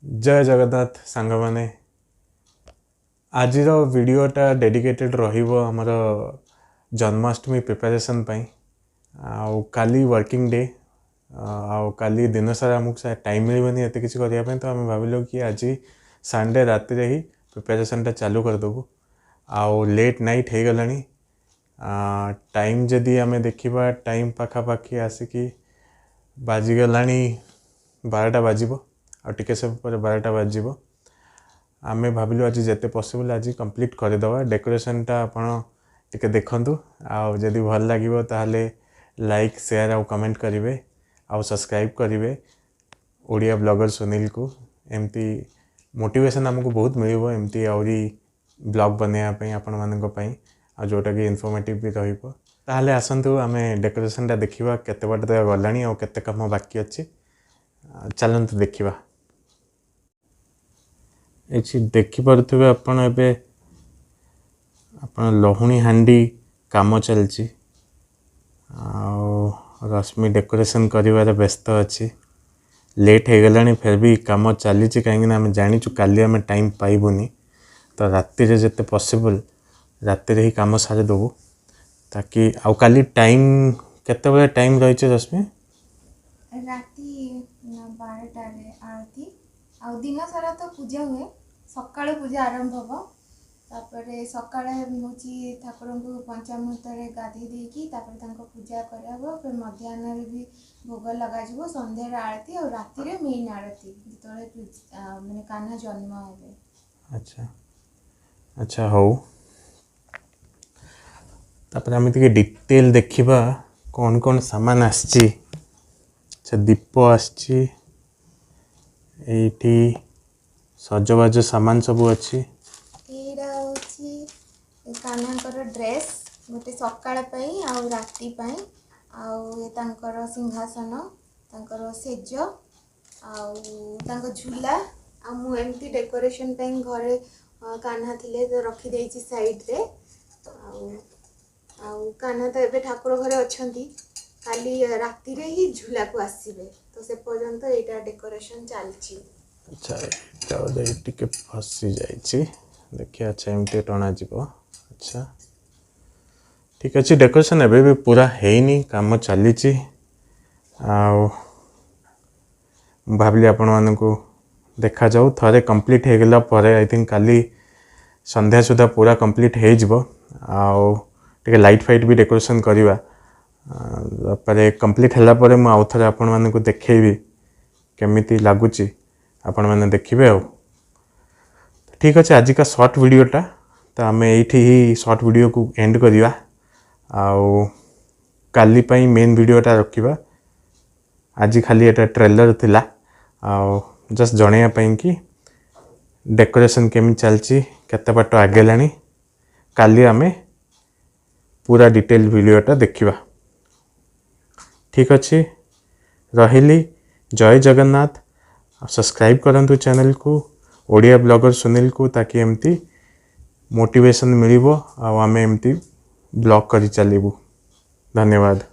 जय जगन्नाथ सांग माने आज वीडियोटा डेडिकेटेड रहिबो हमर जन्माष्टमी प्रिपरेशन पई काली वर्किंग डे काली दिन सारा आमको टाइम मिलबनी एत किसी करने तो आम भाविलु कि आज संडे राति ही प्रिपरेशनटा चालू करदेबू आउ लेट नाइट हो गलानी टाइम जदि आम देखा टाइम पाखापाखि आसिकी बाजिगला 12टा बाजिबो और टिके सब पर 12टा बाजिबो आमे भाविलु आज जिते पॉसिबल आज कंप्लीट करदेवा डेकोरेशनटा आपण टिके देखंतु आउ जदि भल लागिबो ताहले लाइक शेयर और कमेंट करेंगे आउ सब्सक्राइब करेंगे ओडिया ब्लॉगर सुनील को एमती मोटिवेशन आमको बहुत मिलिबो एमती आउरी ब्लॉग बनैया पई आपण मानक पई आ जोटा कि इन्फॉर्मेटिव भी रहिबो ताहले आसंतु आमे डेकोरेशनटा देखिबा केते बाट गलानी और केते काम बाकी अछि चलंतु देखिबा एछि देखि पारुथिबे आपण एबे आपण लहुणी हांडी काम चलछि रश्मि डेकोरेशन करिवार व्यस्त अच्छी लेट हो गलानी फिर भी काम चली कहीं आम जाचु काली आम टाइम पाइबुनी तो राति जिते पॉसिबल राति ही काम सारी देवु ताकि आउ काली टाइम केते टाइम रही रश्मि राति 12टा आरती आ दिन सारा तो पूजा हुए सकाळ पूजा आरंभ हम तापरे सकाळे होची ठाकुर को पंचामृत गाधे देकी तापरे पूजा कराबो फिर मध्याह्न भी भोग लगा जिवो संध्या आरती और राति रे मेन आरती जितले माने कान्हा जन्म हेबे। अच्छा अच्छा हो तापरे आम टिके डिटेल देखिबा कौन कौन सामान आछि। अच्छा दीप आछि एठी सजबाज सामान सब अच्छी कान्हांकर ड्रेस गोटे सकाळ पई आ राति पई आ सिंहासन तांकर सेज आ झूला आ मु एमती डेकोरेशन पई घरे कान्हा थिले तो रखी देछि साइड रे आ कान्हा तो एबे ठाकुर घरे अछंती काली राति रे ही झूला को आसीबे तो से पर्यंत एटा डेकोरेशन चलछि। अच्छा टिके फसी जाइछि देखिए। अच्छा एमती टना जीवो अच्छा ठीक अच्छे डेकोरेशन एबे भी पूरा हैनी काम चली भाविली आपण मानकु देखा जाऊ थरे कंप्लीट हो गला परे आई थिंक काली संध्या सुधा पूरा कंप्लीट हो जिवो आउ टिके लाइट फाइट भी डेकोरेशन करवा परे कंप्लीट हला परे मु आउ थरे आपण मानकु देखैबी केमिति लागुची आपण माने देखिबे आ ठीक अच्छे। आज का शॉर्ट वीडियोटा तो आम ये शॉर्ट वीडियो को एंड करिवा आउ काली पई मेन वीडियोटा रखिबा आज खाली एटा ट्रेलर थिला आउ जस्ट जणैया पई कि डेकोरेशन केमी चलची केते बाट आगेलानी काली आमे पूरा डिटेल वीडियोटा देखिबा ठीक अच्छे। रहिली जय जगन्नाथ सब्सक्राइब करंतु चैनल को ओडिया ब्लॉगर सुनील को ताकि एमती मोटिवेशन मिलिबो आ आमे एमती ब्लॉग करी चलिबू। धन्यवाद।